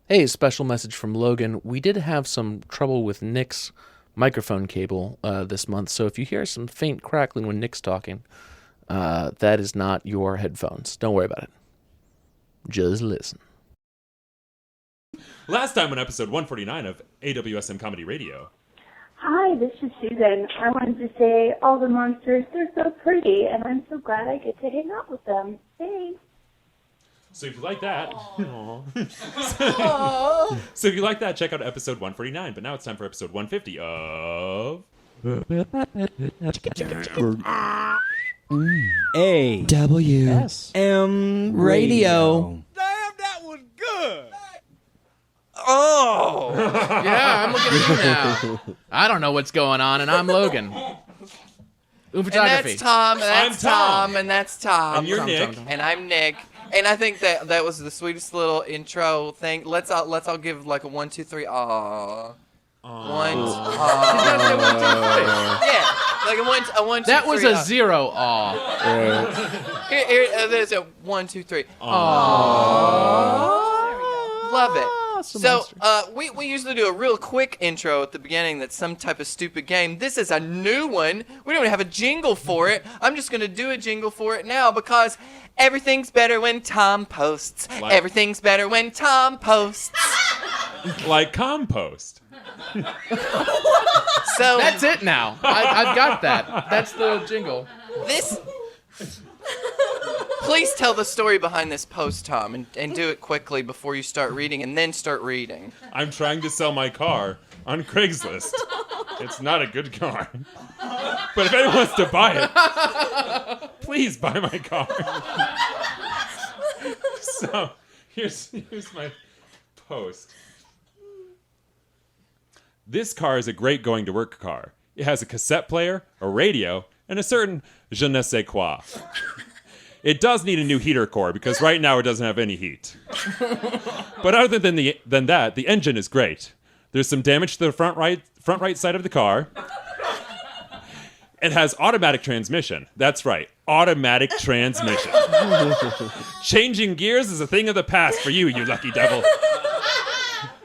Hey, special message from Logan. We did have some trouble with Nick's microphone cable this month, so if you hear some faint crackling when Nick's talking, that is not your headphones. Don't worry about it. Just listen. Last time on episode 149 of AWSM Comedy Radio. Hi, this is Susan. I wanted to say all the monsters, they're so pretty, and I'm so glad I get to hang out with them. Thanks. So if you like that, so if you like that, check out episode 149. But now it's time for episode 150 of AWSM Radio. Damn, that was good. Oh, Yeah, I'm looking at you now. I don't know what's going on, and I'm Logan. and Photography. that's Tom, and that's I'm Tom. Tom, and that's Tom. And you're Nick. And I'm Nick. And I think that was the sweetest little intro thing. Let's all give like a 1, 2, 3. Aww. One. He's gonna say 1, 2, 3. Yeah, like a one. That 2, was 3, a zero aw. Here, there's a 1, 2, 3. Aww. Love it. So, we usually do a real quick intro at the beginning that's some type of stupid game. This is a new one. We don't even have a jingle for it. I'm just going to do a jingle for it now because everything's better when Tom posts. Like- Everything's better when Tom posts. like compost. So, That's it now. I've got that. That's the jingle. this... Please tell the story behind this post, Tom, and do it quickly before you start reading, and then start reading. I'm trying to sell my car on Craigslist. It's not a good car. But if anyone wants to buy it, please buy my car. So, here's my post. This car is a great going-to-work car. It has a cassette player, a radio, and a certain je ne sais quoi. It does need a new heater core because right now it doesn't have any heat. But other than that, the engine is great. There's some damage to the front right side of the car. It has automatic transmission. That's right, automatic transmission. Changing gears is a thing of the past for you lucky devil.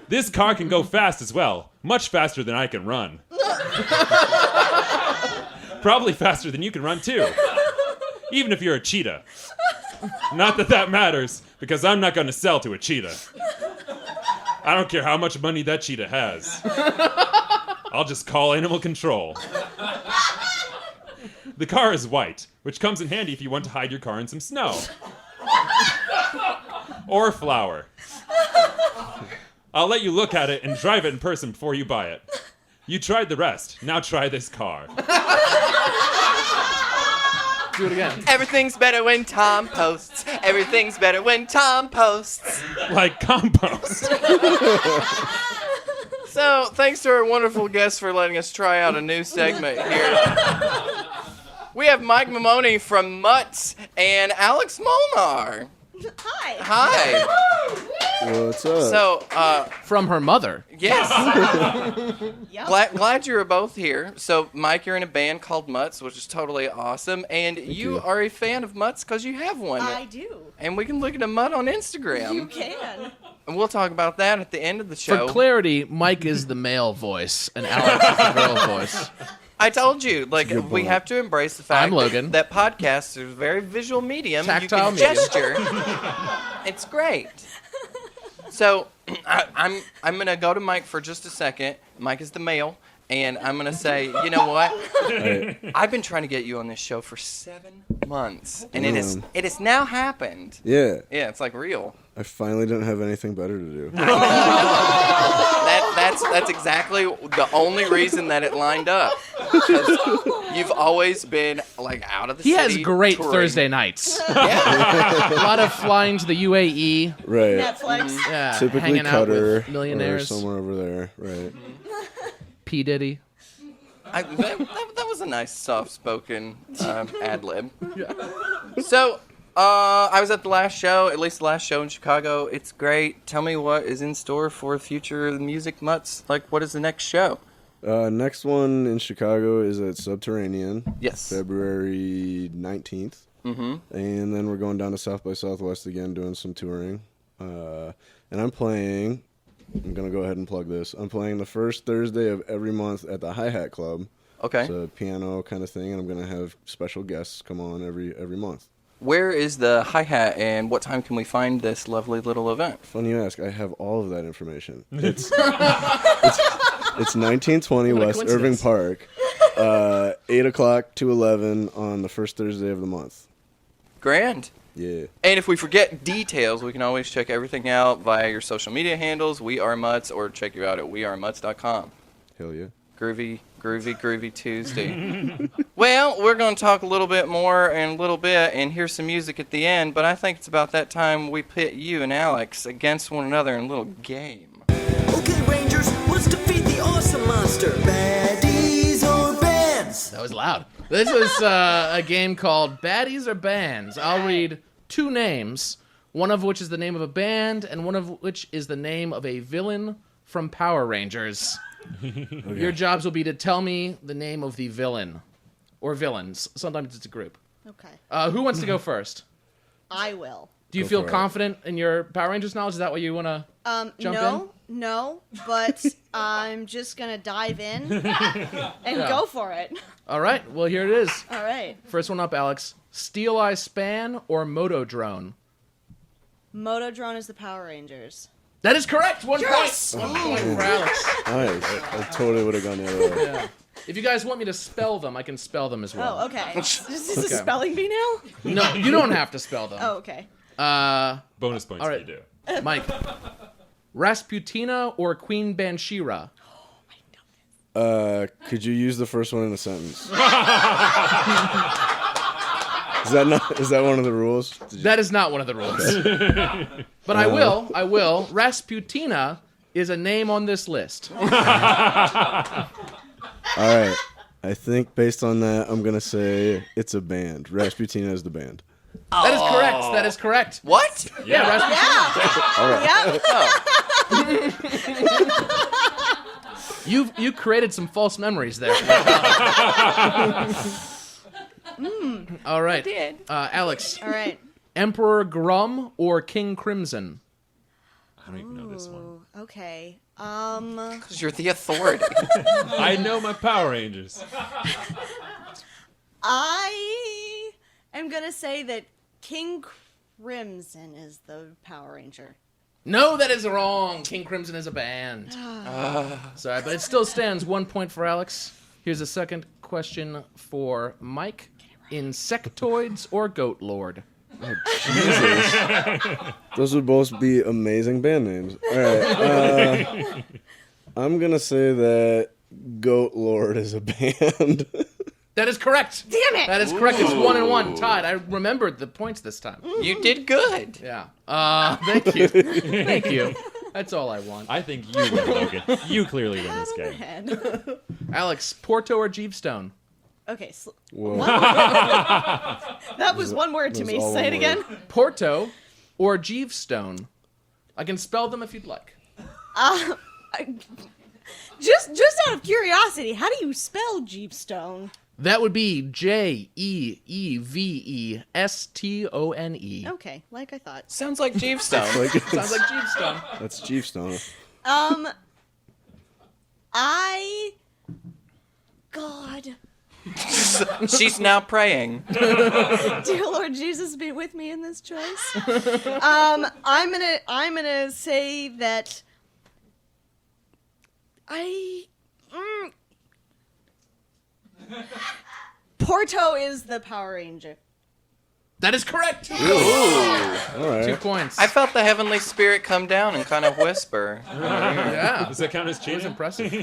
This car can go fast as well, much faster than I can run. Probably faster than you can run too. Even if you're a cheetah. Not that matters, because I'm not going to sell to a cheetah. I don't care how much money that cheetah has. I'll just call animal control. The car is white, which comes in handy if you want to hide your car in some snow. Or flour. I'll let you look at it and drive it in person before you buy it. You tried the rest. Now try this car. Do it again. Everything's better when Tom posts. Everything's better when Tom posts. Like compost. So, thanks to our wonderful guests for letting us try out a new segment here. We have Mike Maimone from Mutts and Alex Molnar. Hi. Hi. What's up? So, From her mother. yes. Yep. Glad you were both here. So, Mike, you're in a band called Mutts, which is totally awesome. And you are a fan of Mutts because you have one. I do. And we can look at a Mutt on Instagram. You can. And we'll talk about that at the end of the show. For clarity, Mike is the male voice, and Alex is the girl voice. I told you, we have to embrace the fact I'm Logan. that podcasts are a very visual medium. Tactile you can medium. gesture. It's great. So I'm gonna go to Mike for just a second. Mike is the male, and I'm gonna say, you know what? I've been trying to get you on this show for 7 months, and it has now happened. Yeah, Yeah, it's like real. I finally don't have anything better to do. That's exactly the only reason that it lined up. 'Cause you've always been like out of the He city. has great touring. Thursday nights. Yeah. A lot of flying to the UAE. Right. Netflix. Yeah, Typically hanging out Qatar with millionaires. or somewhere over there. Right. P. Diddy. That was a nice soft-spoken ad lib. So, I was at the last show, at least the last show in Chicago. It's great. Tell me what is in store for future music mutts. Like, what is the next show? Next one in Chicago is at Subterranean. Yes. February 19th. Mm-hmm. And then we're going down to South by Southwest again, doing some touring. And I'm playing I'm going to go ahead and plug this. I'm playing the first Thursday of every month at the Hi-Hat Club. Okay. It's a piano kind of thing, and I'm going to have special guests come on every month. Where is the hi-hat, and what time can we find this lovely little event? Funny you ask. I have all of that information. It's 1920 West Irving Park, 8 o'clock to 11 on the first Thursday of the month. Grand. Yeah. And if we forget details, we can always check everything out via your social media handles, We Are Mutts, or check you out at wearemutts.com. Hell yeah. Groovy Tuesday. Well, we're going to talk a little bit more in a little bit and hear some music at the end, but I think it's about that time we pit you and Alex against one another in a little game. Okay, Rangers, let's defeat the Awesomonster. Baddies or bands? That was loud. This was a game called Baddies or Bands. I'll read two names, one of which is the name of a band, and one of which is the name of a villain from Power Rangers. Okay. Your jobs will be to tell me the name of the villain. Or villains. Sometimes it's a group. Okay. Who wants to go first? I will. Do you feel confident in your Power Rangers knowledge? Is that what you want to jump in? No, but I'm just going to dive in and go for it. All right. Well, here it is. All right. First one up, Alex. Steel Eye Span or Motodrone? Motodrone is the Power Rangers. That is correct. 1 Yes! point. 1 point for Alex. Nice. I totally would have gone the other way. Yeah. If you guys want me to spell them, I can spell them as well. Oh, okay. Is this a spelling bee now? No, you don't have to spell them. Oh, okay. Bonus points all right. if you do. Mike. Rasputina or Queen Banshira? Could you use the first one in a sentence? Is that one of the rules? That is not one of the rules. But I will. Rasputina is a name on this list. All right. I think based on that, I'm going to say it's a band. Rasputina is the band. That is correct. That is correct. What? Yeah, Rasputina. Yeah. You created some false memories there. All right. I did. Alex. All right. Emperor Grum or King Crimson? I don't even know this one. Ooh, okay. Because you're the authority. I know my Power Rangers. I am going to say that King Crimson is the Power Ranger. No, that is wrong. King Crimson is a band. Sorry, but it still stands 1 point for Alex. Here's a second question for Mike. Insectoids or Goat Lord? Oh, Jesus. Those would both be amazing band names. All right. I'm going to say that Goat Lord is a band. That is correct. Damn it! That is correct. It's 1-1, tied. I remembered the points this time. You did good. Yeah. Thank you. Thank you. That's all I want. I think you win, Logan. You clearly win this game. Head. Alex, Porto or Jeevestone? Okay. Whoa. That was one word to was me. all Say it one again. word. Porto or Jeevestone? I can spell them if you'd like. Just out of curiosity, how do you spell Jeepstone? That would be Jeevestone. Okay, like I thought. Sounds like Jeevestone. Sounds like Jeevestone. That's Jeevestone. God. She's now praying. Dear Lord Jesus, be with me in this choice. I'm gonna say that Porto is the Power Ranger. That is correct. All right. 2 points. I felt the heavenly spirit come down and kind of whisper. Yeah. Does that count as It was cheating? impressive.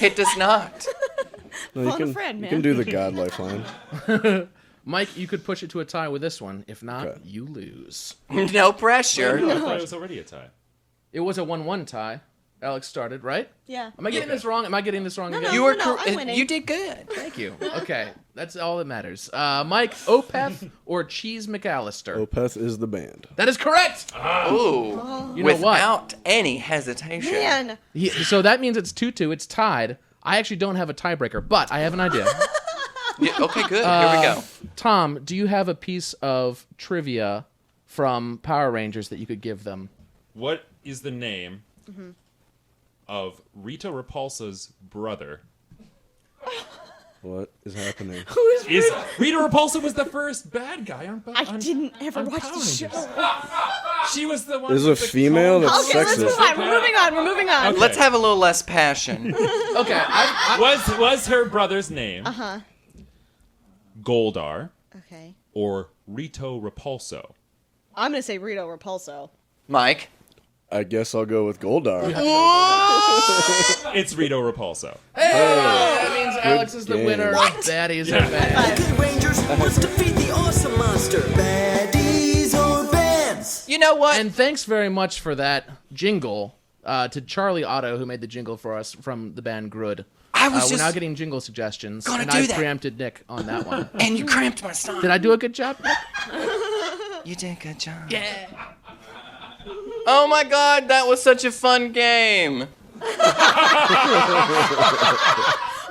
It does not. No, you Phone a can, friend, you man. can do the God lifeline. Mike, you could push it to a tie with this one. If not, Okay. you lose. No pressure. I thought it was already a tie. It was a 1-1 tie. Alex started, right? Yeah. Am I getting this wrong? Am I getting this wrong again? You were No, I'm winning. you did good. Thank you. Okay. That's all that matters. Mike, Opeth or Cheese McAllister? Opeth is the band. That is correct. Ooh. You know what? Without any hesitation. Man. So that means it's 2-2. It's tied. I actually don't have a tiebreaker, but I have an idea. Yeah, okay, good. Here we go. Tom, do you have a piece of trivia from Power Rangers that you could give them? What is the name of Rita Repulsa's brother. What is happening? Is Rita Repulsa was the first bad guy on I didn't ever watch the show. She was the one. This is a female? That's Okay, let's move sexist. on. We're moving on. Okay. Let's have a little less passion. Okay. Was her brother's name Goldar Okay. or Rito Repulso? I'm going to say Rito Repulso. Mike? I guess I'll go with Goldar. It's Rito Repulso. That means Alex is the game. winner of Baddies and Bands. Okay, Rangers, let's defeat the Awesomonster. Baddies or bands? You know what? And thanks very much for that jingle to Charlie Otto, who made the jingle for us from the band Grood. We're now getting jingle suggestions, and I preempted Nick on that one. And you cramped my stomach. Did I do a good job, Nick? You did a good job. Yeah. Oh my god, that was such a fun game.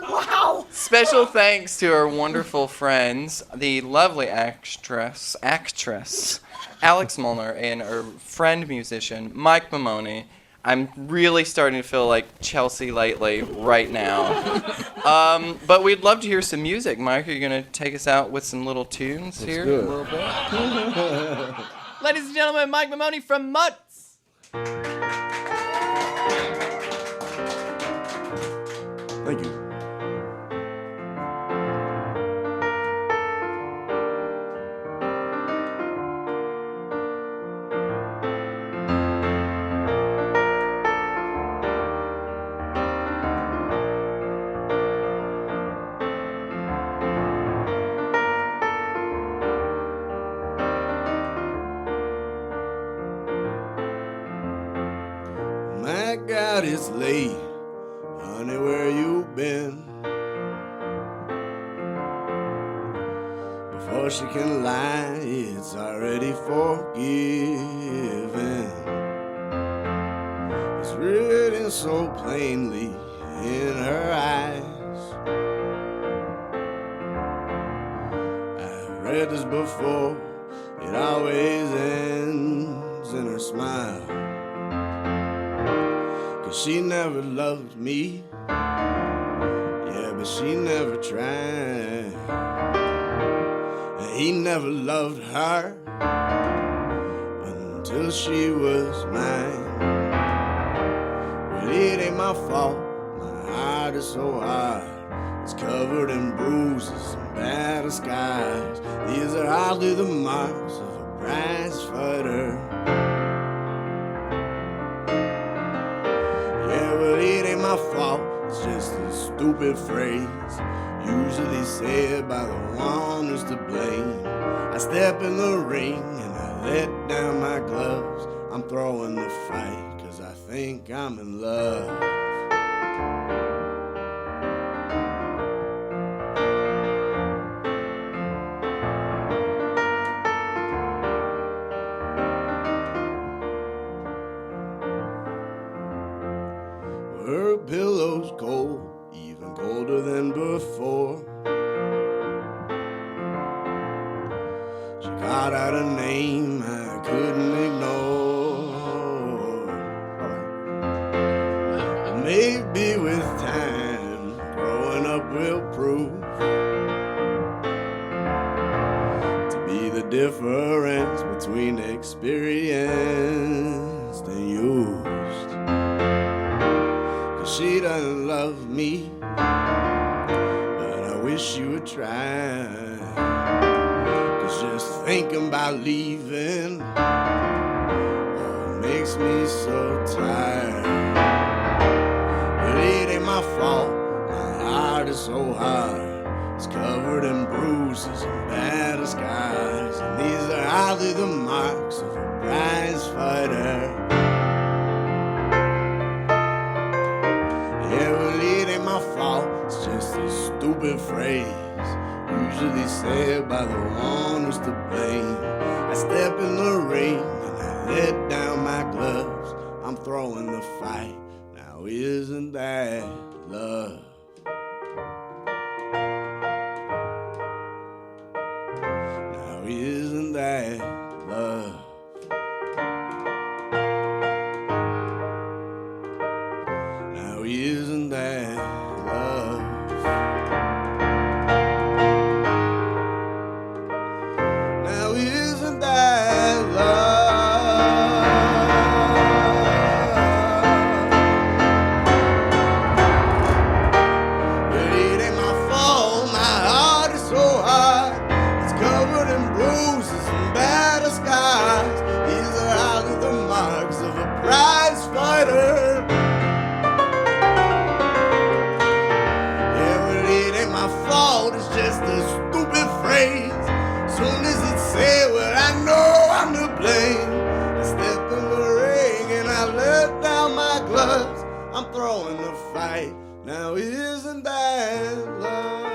Wow. Special thanks to our wonderful friends, the lovely actress, Alex Molar, and our friend musician, Mike Maimone. I'm really starting to feel like Chelsea lately right now. But we'd love to hear some music. Mike, are you going to take us out with some little tunes here? do it. A little bit? Ladies and gentlemen, Mike Maimone from Mutts. Thank you. My God, it's late. Honey, where you been? Before she can lie, it's already forgiven. It's written so plainly in her eyes. I've read this before. It always ends in her smile. 'Cause she never loved me. Yeah, but she never tried. And he never loved her until she was mine. But it ain't my fault. My heart is so hard. It's covered in bruises and battle scars. These are hardly the marks of a prize fighter. Yeah, well, it ain't my fault. It's just a stupid phrase, usually said by the one who's to blame. I step in the ring and I let down my gloves. I'm throwing the fight 'cause I think I'm in love. Her pillow's cold, even colder than before. She called out a name I couldn't ignore. Maybe with time, growing up will prove to be the difference between experienced and used. She doesn't love me, but I wish you would try. 'Cause just thinking about leaving makes me so tired. But it ain't my fault, my heart is so hard. It's covered in bruises and battle scars. And these are hardly the marks of a prize fighter. Yeah, well, it ain't my fault. It's just a stupid phrase, usually said by the one who's to blame. I step in the ring and I let down my gloves. I'm throwing the fight. Now isn't that love? Now isn't that love? plus I'm throwing the fight. Now isn't that love?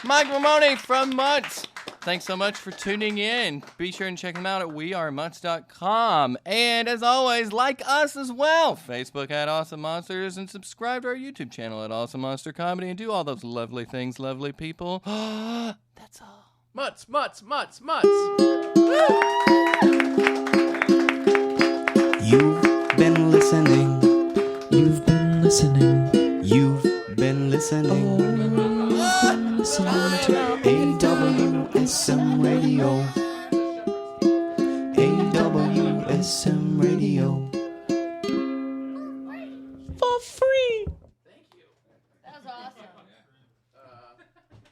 Mike Maimone from Mutts. Thanks so much for tuning in. Be sure and check them out at wearemutts.com. And as always, like us as well. Facebook at Awesome Monsters and subscribe to our YouTube channel at Awesomonster Comedy and do all those lovely things, lovely people. That's all. Mutts, Mutts, Mutts, Mutts. You've been listening. You've been listening. You've been listening. Listening to AWSM Radio. AWSM Radio. For free. Thank you. That was awesome.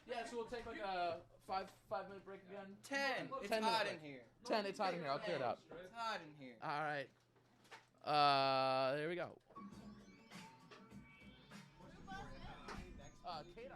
Yeah, so we'll take like a 5-minute break again. 10. It's 10 hot minutes. in here. 10, it's hot in here. I'll clear it out. It's hot in here. All right. There we go. Kate,